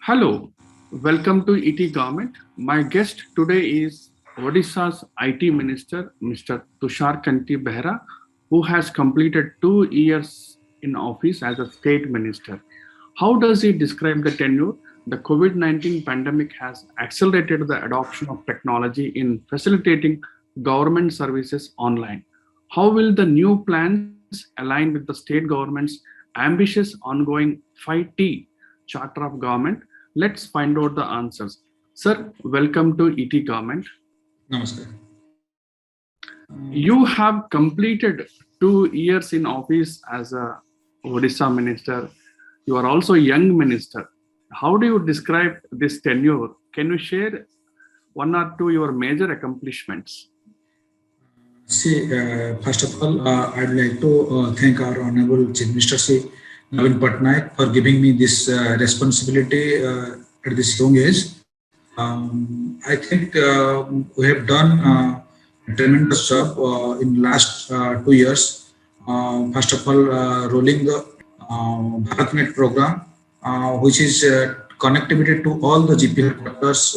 Hello, welcome to ET Government. My guest today is Odisha's IT Minister, Mr. Tushar Kanti Behra, who has completed 2 years in office as a state minister. How does he describe the tenure? The COVID 19 pandemic has accelerated the adoption of technology in facilitating government services online. How will the new plans align with the state government's ambitious ongoing 5T Charter of Government? Let's find out the answers. Sir, welcome to ET Government. Namaskar. You have completed 2 years in office as a Odisha minister. You are also a young minister. How do you describe this tenure? Can you share one or two your major accomplishments? First of all, I'd like to thank our Honorable Chief Minister Sri Naveen Patnaik for giving me this responsibility at this young age. I think we have done a tremendous job in last 2 years. First of all, rolling the BharatNet program, which is connectivity to all the GP headquarters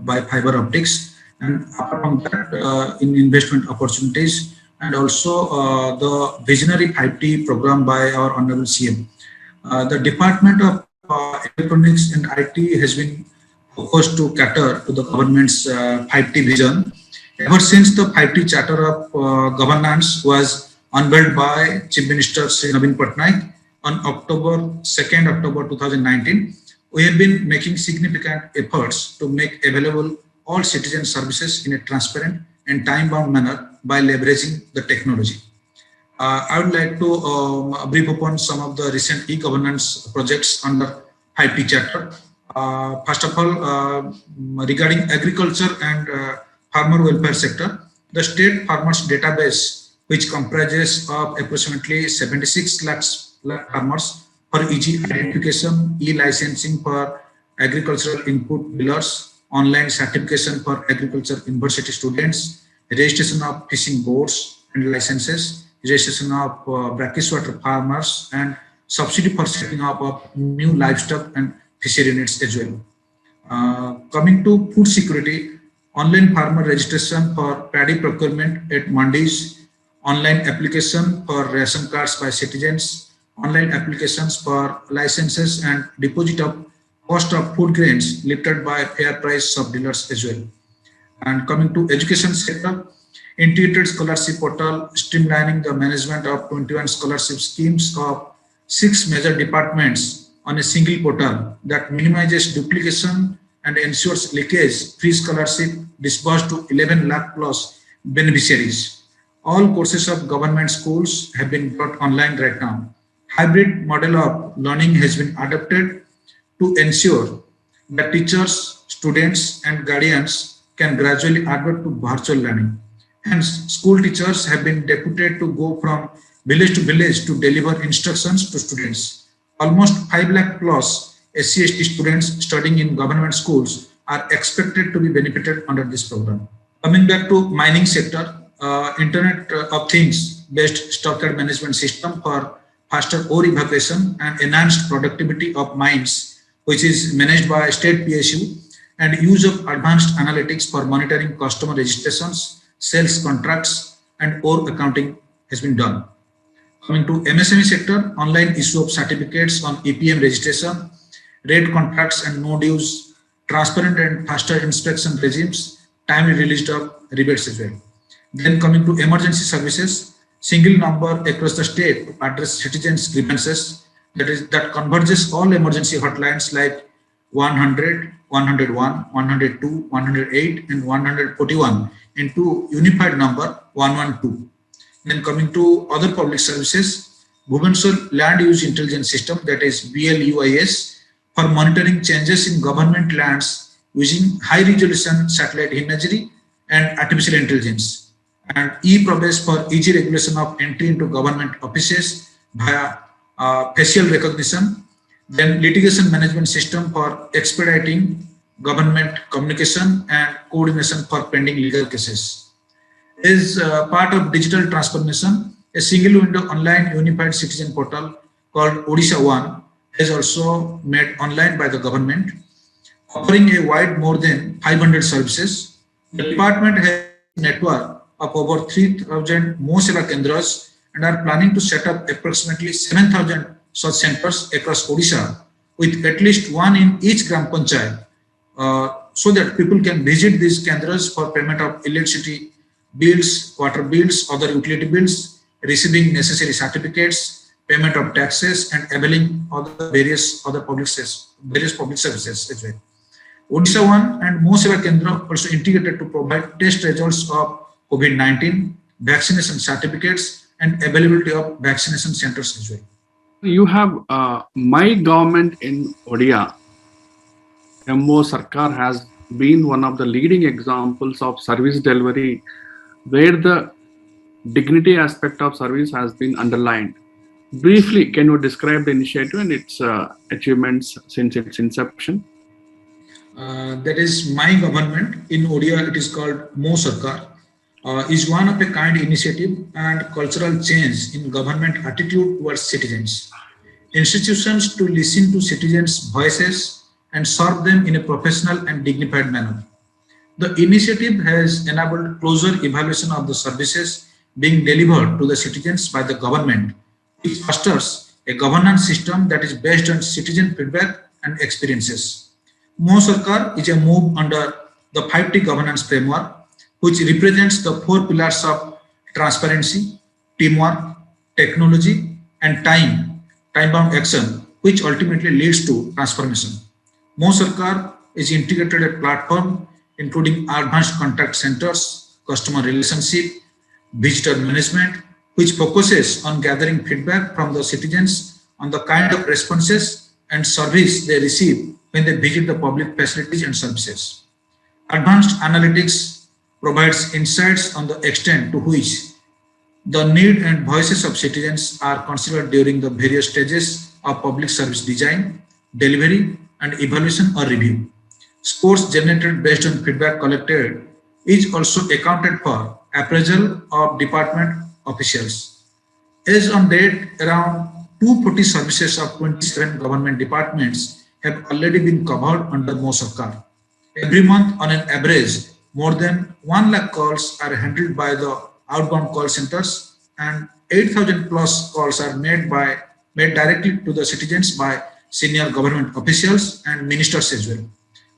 by fiber optics, and apart from that, in investment opportunities, and also the visionary 5T program by our Honorable CM. The Department of Electronics and IT has been focused to cater to the government's 5T vision. Ever since the 5T Charter of Governance was unveiled by Chief Minister Sri Naveen Patnaik on October 2019, we have been making significant efforts to make available all citizen services in a transparent and time-bound manner by leveraging the technology. I would like to brief upon some of the recent e-governance projects under 5T Charter. First of all, regarding agriculture and farmer welfare sector, the state farmers database, which comprises of approximately 76 lakh farmers for easy identification, e-licensing for agricultural input dealers, online certification for agriculture university students, registration of fishing boats and licenses, registration of brackish water farmers, and subsidy for setting up of new livestock and fishery units as well. Coming to food security, online farmer registration for paddy procurement at mandis, online application for ration cards by citizens, online applications for licenses and deposit of cost of food grains lifted by fair price sub dealers as well. And coming to education sector, integrated scholarship portal streamlining the management of 21 scholarship schemes of 6 major departments on a single portal that minimizes duplication and ensures leakage free scholarship disbursed to 11 lakh plus beneficiaries. All courses of government schools have been brought online right now. Hybrid model of learning has been adopted to ensure that teachers, students, and guardians can gradually adapt to virtual learning. Hence, school teachers have been deputed to go from village to village to deliver instructions to students. Almost 5 lakh plus SC/ST students studying in government schools are expected to be benefited under this program. Coming back to mining sector, Internet of Things based stockade management system for faster ore evacuation and enhanced productivity of mines, which is managed by state PSU, and use of advanced analytics for monitoring customer registrations, sales contracts, and ore accounting has been done. Coming to MSME sector, online issue of certificates on EPM registration, rate contracts and no dues, transparent and faster inspection regimes, timely release of rebates as well. Then coming to emergency services, single number across the state to address citizens' grievances, that converges all emergency hotlines like 100, 101, 102, 108, and 141 into unified number 112. Then coming to other public services, Bhubaneswar Land Use Intelligence System, that is BLUIS, for monitoring changes in government lands using high resolution satellite imagery and artificial intelligence, and e-Pravesh for easy regulation of entry into government offices via facial recognition, then litigation management system for expediting government communication and coordination for pending legal cases. Is part of digital transformation, a single window online unified citizen portal called Odisha One is also made online by the government, offering a wide more than 500 services. The department has a network of over 3,000 Mo Seva Kendras and are planning to set up approximately 7,000 such centers across Odisha, with at least one in each Gram Panchayat, so that people can visit these kendras for payment of electricity bills, water bills, other utility bills, receiving necessary certificates, payment of taxes, and availing other various other various public services as well. Odisha One and Mo Seva Kendra also integrated to provide test results of COVID-19, vaccination certificates, and availability of vaccination centers as well. You have My Government in Odia, MO Sarkar, has been one of the leading examples of service delivery where the dignity aspect of service has been underlined. Briefly, can you describe the initiative and its achievements since its inception? That is My Government. In Odia, it is called Mo Sarkar. Is one of a kind initiative and cultural change in government attitude towards citizens. Institutions to listen to citizens' voices and serve them in a professional and dignified manner. The initiative has enabled closer evaluation of the services being delivered to the citizens by the government, which fosters a governance system that is based on citizen feedback and experiences. Mo Sarkar is a move under the 5T governance framework, which represents the four pillars of transparency, teamwork, technology, and time-bound action, which ultimately leads to transformation. Mo Sarkar is integrated a platform including advanced contact centers, customer relationship, visitor management, which focuses on gathering feedback from the citizens on the kind of responses and service they receive when they visit the public facilities and services. Advanced analytics provides insights on the extent to which the need and voices of citizens are considered during the various stages of public service design, delivery, and evaluation or review. Scores generated based on feedback collected is also accounted for appraisal of department officials. As on date, around 240 services of 27 government departments have already been covered under Mo Sarkar. Every month, on an average, more than 1 lakh calls are handled by the outbound call centers, and 8,000 plus calls are made directly to the citizens by senior government officials and ministers as well.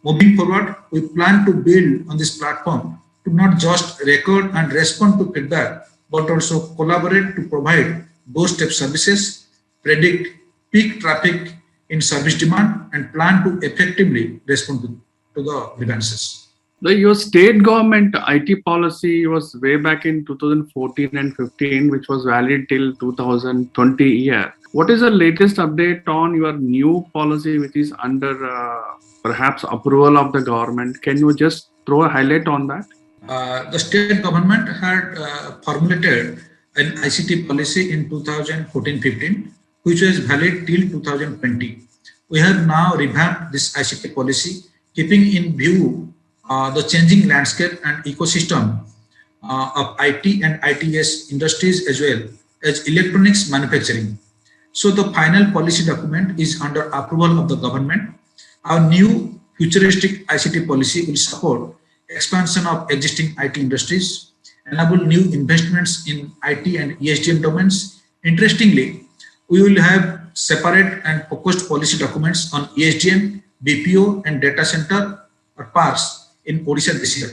Moving forward, we plan to build on this platform to not just record and respond to feedback, but also collaborate to provide doorstep services, predict peak traffic in service demand, and plan to effectively respond to the grievances. Your state government IT policy was way back in 2014 and 15, which was valid till 2020 year. What is the latest update on your new policy, which is under perhaps approval of the government? Can you just throw a highlight on that? The state government had formulated an ICT policy in 2014-15, which was valid till 2020. We have now revamped this ICT policy, keeping in view the changing landscape and ecosystem of IT and ITS industries as well as electronics manufacturing. So the final policy document is under approval of the government. Our new futuristic ICT policy will support expansion of existing IT industries, enable new investments in IT and ESDM domains. Interestingly, we will have separate and focused policy documents on ESDM, BPO, and data center or parks in Odisha this year.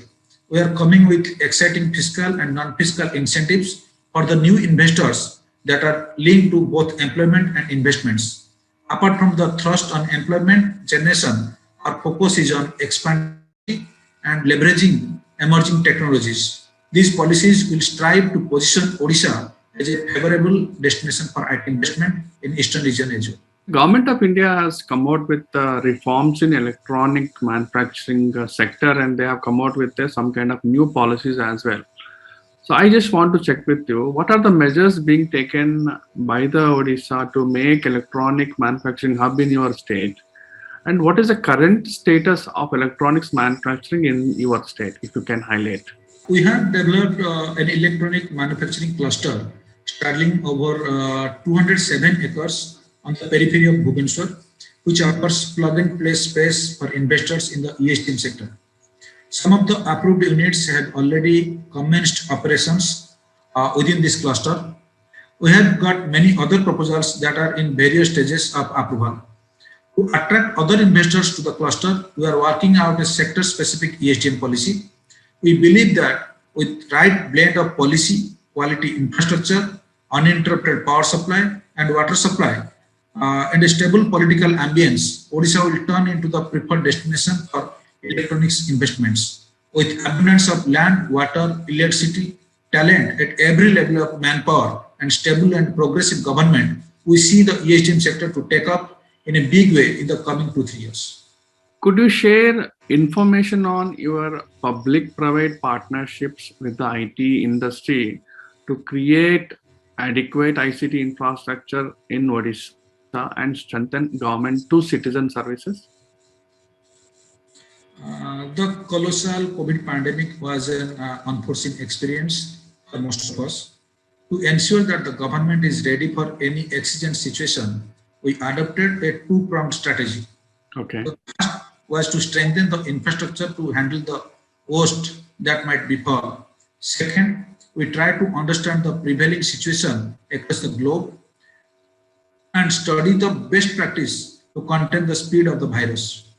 We are coming with exciting fiscal and non-fiscal incentives for the new investors that are linked to both employment and investments. Apart from the thrust on employment generation, our focus is on expanding and leveraging emerging technologies. These policies will strive to position Odisha as a favorable destination for IT investment in Eastern region as well. Government of India has come out with reforms in electronic manufacturing sector, and they have come out with some kind of new policies as well. So I just want to check with you, what are the measures being taken by the Odisha to make electronic manufacturing hub in your state? And what is the current status of electronics manufacturing in your state, if you can highlight? We have developed an electronic manufacturing cluster straddling over 207 acres on the periphery of Bhubaneswar, which offers plug-and-play space for investors in the ESTM sector. Some of the approved units have already commenced operations within this cluster. We have got many other proposals that are in various stages of approval. To attract other investors to the cluster, we are working out a sector-specific ESTM policy. We believe that with right blend of policy, quality infrastructure, uninterrupted power supply and water supply, and a stable political ambience, Odisha will turn into the preferred destination for electronics investments. With abundance of land, water, electricity, talent at every level of manpower, and stable and progressive government, we see the ESTM sector to take up in a big way in the coming 2-3 years. Could you share information on your public-private partnerships with the IT industry to create adequate ICT infrastructure in Odisha and strengthen government to citizen services? The colossal COVID pandemic was an unforeseen experience for most of us. To ensure that the government is ready for any exigent situation, we adopted a two-pronged strategy. Okay. The first was to strengthen the infrastructure to handle the worst that might befall. Second, we tried to understand the prevailing situation across the globe and study the best practice to contain the spread of the virus.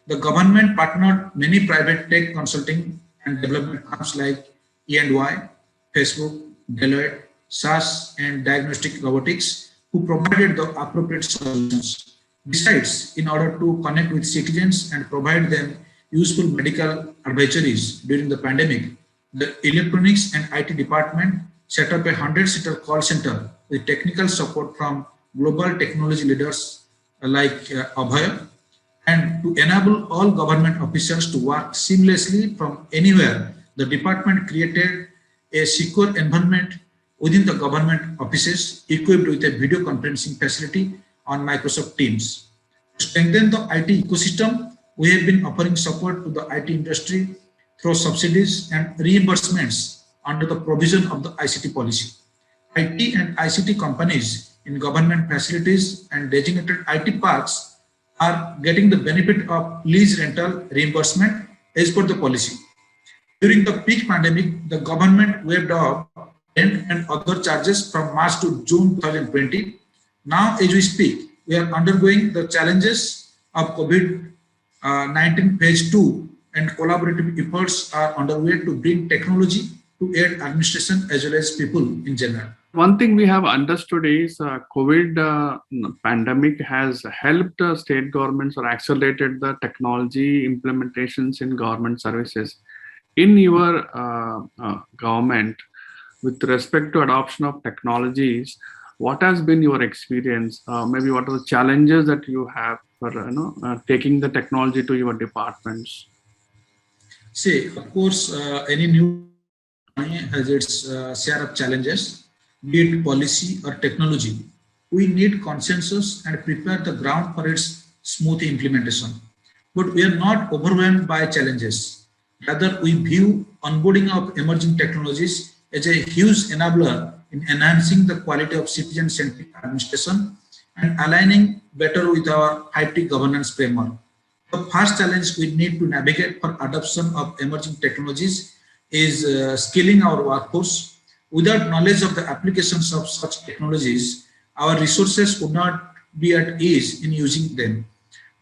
The government partnered many private tech consulting and development firms like E&Y, Facebook, Deloitte, SAS, and Diagnostic Robotics, who provided the appropriate solutions. Besides, in order to connect with citizens and provide them useful medical advisories during the pandemic, the Electronics and IT department set up a 100-seater call center with technical support from global technology leaders like Abhay, and to enable all government officials to work seamlessly from anywhere, the department created a secure environment within the government offices equipped with a video conferencing facility on Microsoft Teams. To strengthen the IT ecosystem, we have been offering support to the IT industry through subsidies and reimbursements under the provision of the ICT policy. IT and ICT companies in government facilities and designated IT parks are getting the benefit of lease rental reimbursement as per the policy. During the peak pandemic, the government waived off rent and other charges from March to June 2020. Now, as we speak, we are undergoing the challenges of COVID-19 phase 2, and collaborative efforts are underway to bring technology to aid administration as well as people in general. One thing we have understood is COVID pandemic has helped state governments or accelerated the technology implementations in government services. In your government, with respect to adoption of technologies, what has been your experience? Maybe what are the challenges that you have for taking the technology to your departments? See, of course, any new has its share of challenges, be it policy or technology. We need consensus and prepare the ground for its smooth implementation. But we are not overwhelmed by challenges. Rather, we view onboarding of emerging technologies as a huge enabler in enhancing the quality of citizen-centric administration and aligning better with our IT governance framework. The first challenge we need to navigate for adoption of emerging technologies is skilling our workforce. Without knowledge of the applications of such technologies, our resources would not be at ease in using them.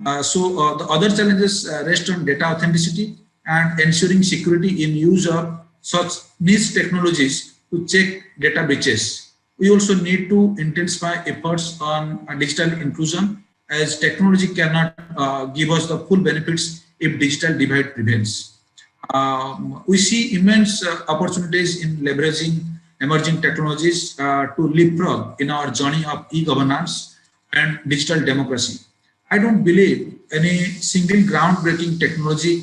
The other challenges rest on data authenticity and ensuring security in use of such niche technologies to check data breaches. We also need to intensify efforts on digital inclusion, as technology cannot give us the full benefits if digital divide prevails. We see immense opportunities in leveraging emerging technologies to leapfrog in our journey of e-governance and digital democracy. I don't believe any single groundbreaking technology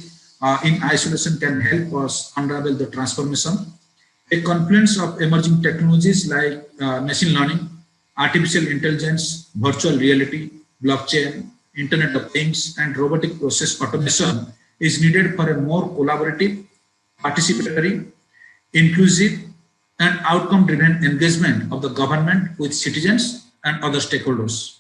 in isolation can help us unravel the transformation. A confluence of emerging technologies like machine learning, artificial intelligence, virtual reality, blockchain, Internet of Things, and robotic process automation is needed for a more collaborative, participatory, inclusive, and outcome-driven engagement of the government with citizens and other stakeholders.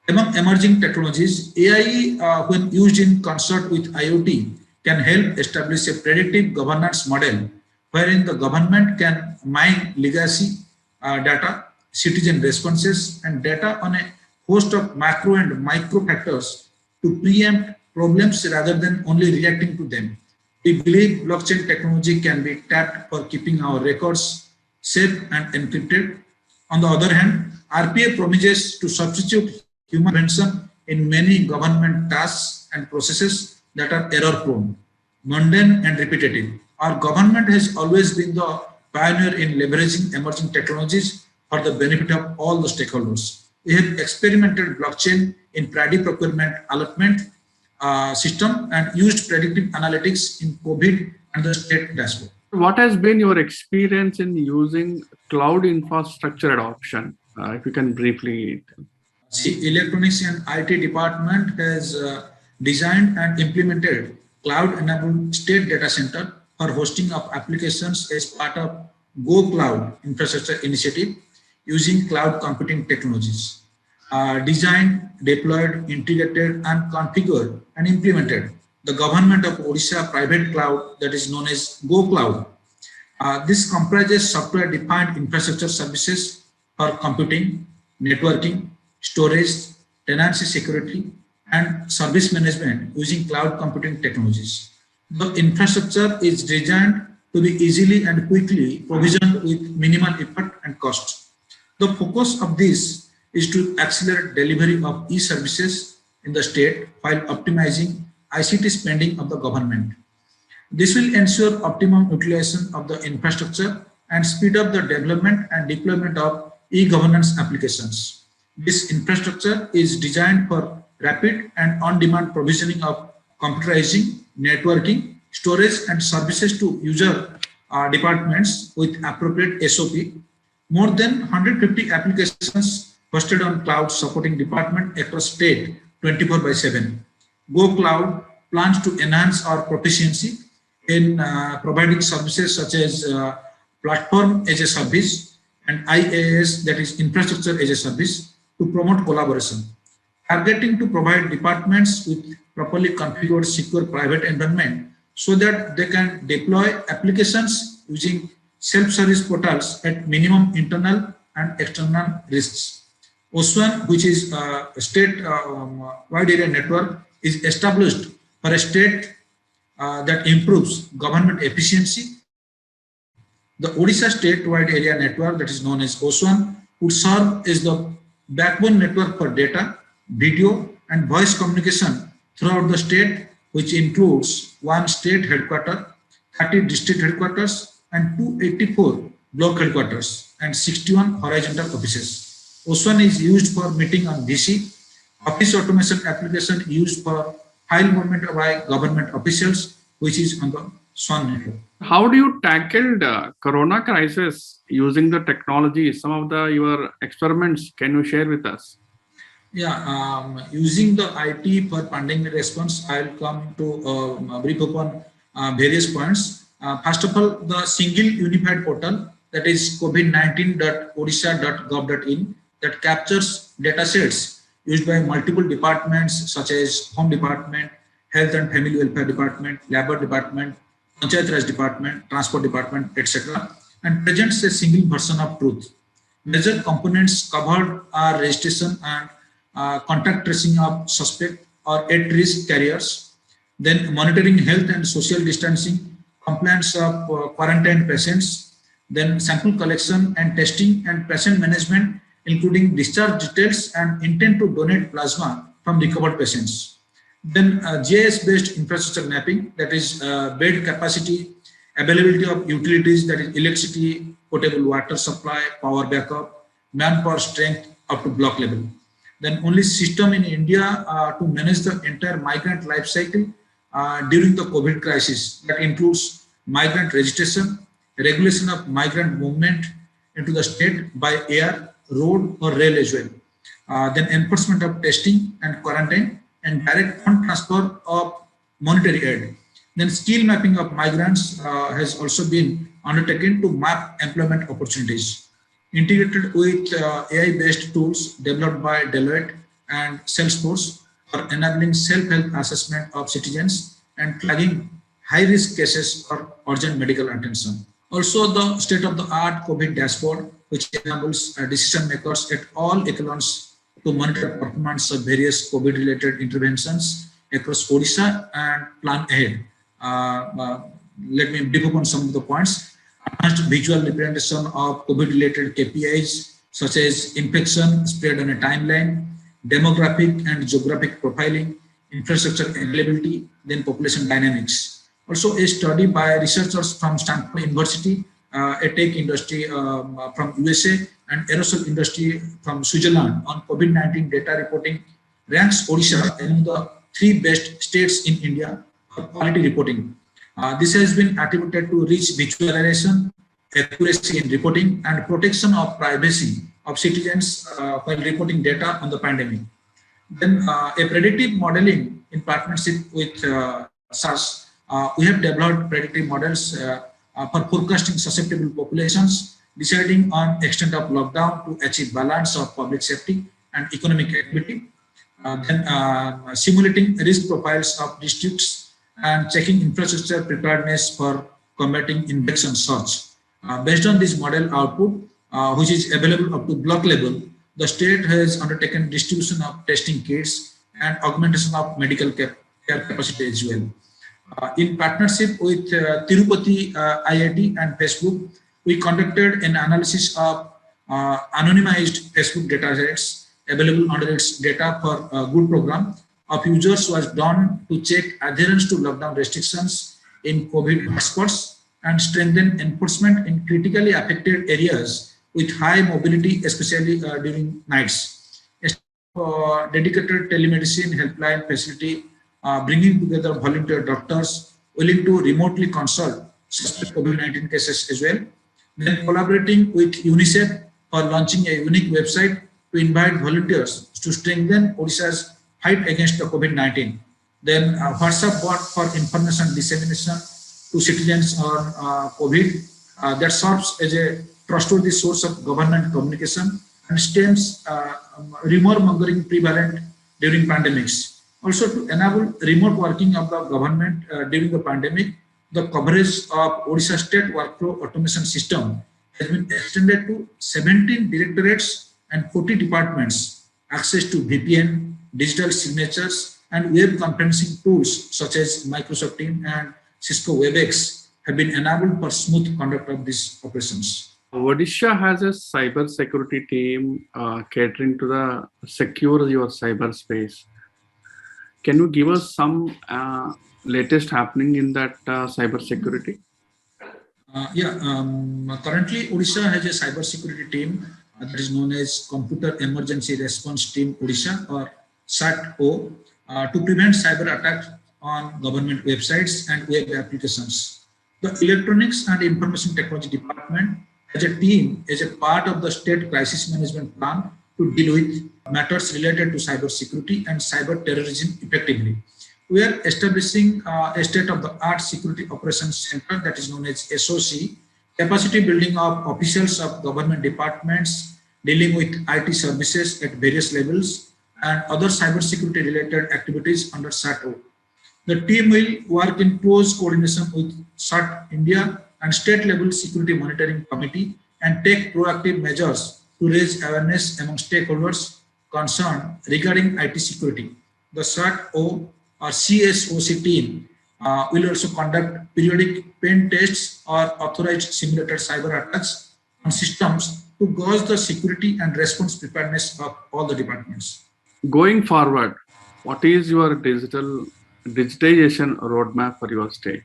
Among emerging technologies, AI, when used in concert with IoT, can help establish a predictive governance model wherein the government can mine legacy data, citizen responses, and data on a host of macro and micro factors to preempt problems rather than only reacting to them. We believe blockchain technology can be tapped for keeping our records safe and encrypted. On the other hand, RPA promises to substitute human intervention in many government tasks and processes that are error-prone, mundane, and repetitive. Our government has always been the pioneer in leveraging emerging technologies for the benefit of all the stakeholders. We have experimented blockchain in paddy procurement allotment system and used predictive analytics in COVID and the state dashboard. What has been your experience in using cloud infrastructure adoption? If you can briefly. See, Electronics and IT department has designed and implemented cloud-enabled state data center for hosting of applications as part of Go Cloud infrastructure initiative using cloud computing technologies. Designed, deployed, integrated, and configured and implemented the government of Odisha private cloud that is known as Go Cloud. This comprises software-defined infrastructure services for computing, networking, storage, tenancy security, and service management using cloud computing technologies. The infrastructure is designed to be easily and quickly provisioned with minimal effort and cost. The focus of this is to accelerate delivery of e-services in the state while optimizing ICT spending of the government. This will ensure optimum utilization of the infrastructure and speed up the development and deployment of e-governance applications. This infrastructure is designed for rapid and on-demand provisioning of computerizing, networking, storage, and services to user departments with appropriate SOP. More than 150 applications hosted on cloud supporting department across state 24/7. Go Cloud plans to enhance our proficiency in providing services such as platform as a service and IaaS, that is infrastructure as a service, to promote collaboration, targeting to provide departments with properly configured secure private environment so that they can deploy applications using self-service portals at minimum internal and external risks. OSWAN, which is a state wide area network, is established for a state that improves government efficiency. The Odisha State-wide Area Network, that is known as OSWAN, would serve as the backbone network for data, video, and voice communication throughout the state, which includes one state headquarters, 30 district headquarters, and 284 block headquarters, and 61 horizontal offices. OSWAN is used for meeting on VC, office automation application used for file movement by government officials, which is on the SWAN network. How do you tackle the corona crisis using the technology? Some of your experiments, can you share with us? Yeah, using the IT for pandemic response, I'll come to brief upon various points. First of all, the single unified portal, that is covid19.odisha.gov.in, that captures data sets used by multiple departments such as Home Department, Health and Family Welfare Department, Labor Department, Panchayat Raj Department, Transport Department, etc., and presents a single version of truth. Major components covered are registration and contact tracing of suspect or at-risk carriers, then monitoring health and social distancing, compliance of quarantine patients, then sample collection and testing and patient management, including discharge details and intent to donate plasma from recovered patients. Then GIS-based infrastructure mapping, that is bed capacity, availability of utilities, that is electricity, potable water supply, power backup, manpower strength up to block level. Then only system in India to manage the entire migrant life cycle during the COVID crisis. That includes migrant registration, regulation of migrant movement into the state by air, road or rail as well. Then enforcement of testing and quarantine and direct fund transfer of monetary aid. Then skill mapping of migrants has also been undertaken to map employment opportunities. Integrated with AI-based tools developed by Deloitte and Salesforce for enabling self-help assessment of citizens and flagging high-risk cases for urgent medical attention. Also, the state-of-the-art COVID dashboard, which enables decision makers at all echelons to monitor performance of various COVID-related interventions across Odisha and plan ahead. Let me brief upon some of the points. Advanced visual representation of COVID-related KPIs such as infection spread on a timeline, demographic and geographic profiling, infrastructure availability, then population dynamics. Also, a study by researchers from Stanford University, a tech industry from USA, and aerosol industry from Switzerland on COVID-19 data reporting ranks Odisha among the 3 best states in India for quality reporting. This has been attributed to rich visualization, accuracy in reporting, and protection of privacy of citizens while reporting data on the pandemic. Then a predictive modeling in partnership with SARS, we have developed predictive models for forecasting susceptible populations, deciding on extent of lockdown to achieve balance of public safety and economic activity, then simulating risk profiles of districts and checking infrastructure preparedness for combating infection surge. Based on this model output, which is available up to block level, the state has undertaken distribution of testing kits and augmentation of medical care capacity as well. In partnership with Tirupati IIT and Facebook, we conducted an analysis of anonymized Facebook data sets available under its data for a good program of users was done to check adherence to lockdown restrictions in COVID hotspots and strengthen enforcement in critically affected areas with high mobility, especially during nights. A dedicated telemedicine helpline facility bringing together volunteer doctors willing to remotely consult suspect COVID-19 cases as well. Then collaborating with UNICEF for launching a unique website to invite volunteers to strengthen Odisha's fight against the COVID-19. Then WhatsApp bot for information dissemination to citizens on COVID that serves as a trustworthy source of government communication and stems rumor mongering prevalent during pandemics. Also, to enable remote working of the government during the pandemic, the coverage of Odisha State Workflow Automation System has been extended to 17 directorates and 40 departments, access to VPN, digital signatures, and web conferencing tools such as Microsoft Teams and Cisco WebEx have been enabled for smooth conduct of these operations. Odisha has a cyber security team catering to the secure your cyberspace. Can you give us some latest happening in that cyber security? Currently Odisha has a cyber security team that is known as Computer Emergency Response Team Odisha, or SAT-O, to prevent cyber attacks on government websites and web applications. The Electronics and Information Technology Department has a team as a part of the state crisis management plan to deal with matters related to cyber security and cyber terrorism effectively. We are establishing a state-of-the-art security operations center that is known as SOC, capacity building of officials of government departments dealing with IT services at various levels and other cybersecurity related activities under SAT-O. The team will work in close coordination with SAT India and state level security monitoring committee and take proactive measures to raise awareness among stakeholders concerned regarding IT security. The SAT-O or CSOC team will also conduct periodic pen tests or authorized simulated cyber attacks on systems to gauge the security and response preparedness of all the departments. Going forward, what is your digitization roadmap for your state?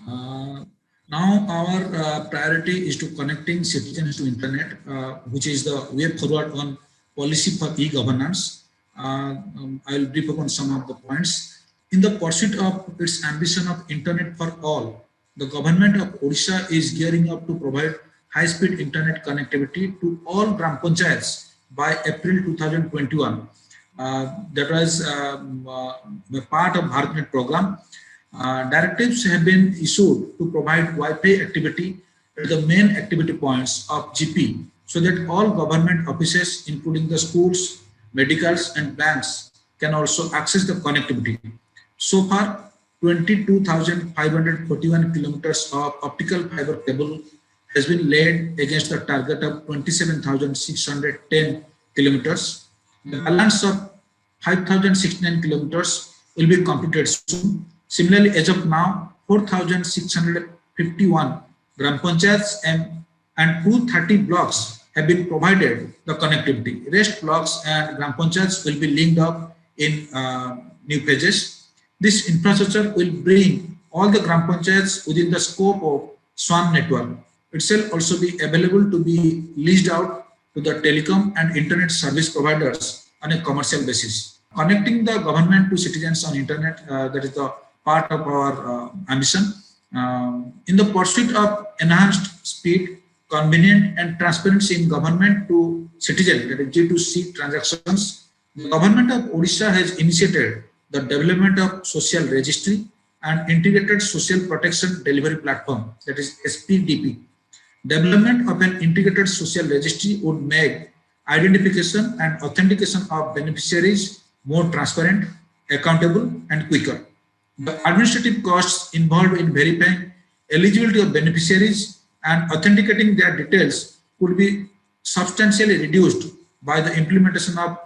Now our priority is to connecting citizens to internet, which is the way forward on policy for e-governance. I will brief upon some of the points. In the pursuit of its ambition of internet for all, the government of Odisha is gearing up to provide high-speed internet connectivity to all Gram Panchayats by April 2021. That was the part of BharatNet program. Directives have been issued to provide Wi-Fi activity at the main activity points of GP so that all government offices, including the schools, medicals, and banks can also access the connectivity. So far, 22,541 kilometers of optical fiber cable has been laid against the target of 27,610 kilometers. The balance of 5,069 kilometers will be completed soon. Similarly, as of now, 4,651 gram panchayats and 230 blocks have been provided the connectivity. Rest blocks and gram panchayats will be linked up in new phases. This infrastructure will bring all the gram panchayats within the scope of SWAN network. It shall also be available to be leased out to the telecom and internet service providers on a commercial basis. Connecting the government to citizens on internet, that is the part of our ambition. In the pursuit of enhanced speed, convenient and transparency in government to citizen, that is G2C transactions, the government of Odisha has initiated the development of social registry and integrated social protection delivery platform, that is SPDP. Development of an integrated social registry would make identification and authentication of beneficiaries more transparent, accountable, and quicker. The administrative costs involved in verifying eligibility of beneficiaries and authenticating their details could be substantially reduced by the implementation of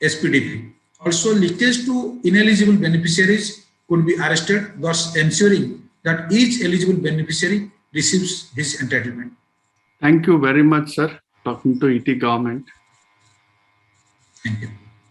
SPDP. Also, leakage to ineligible beneficiaries could be arrested, thus ensuring that each eligible beneficiary receives his entitlement. Thank you very much, sir, talking to ET government. Thank you.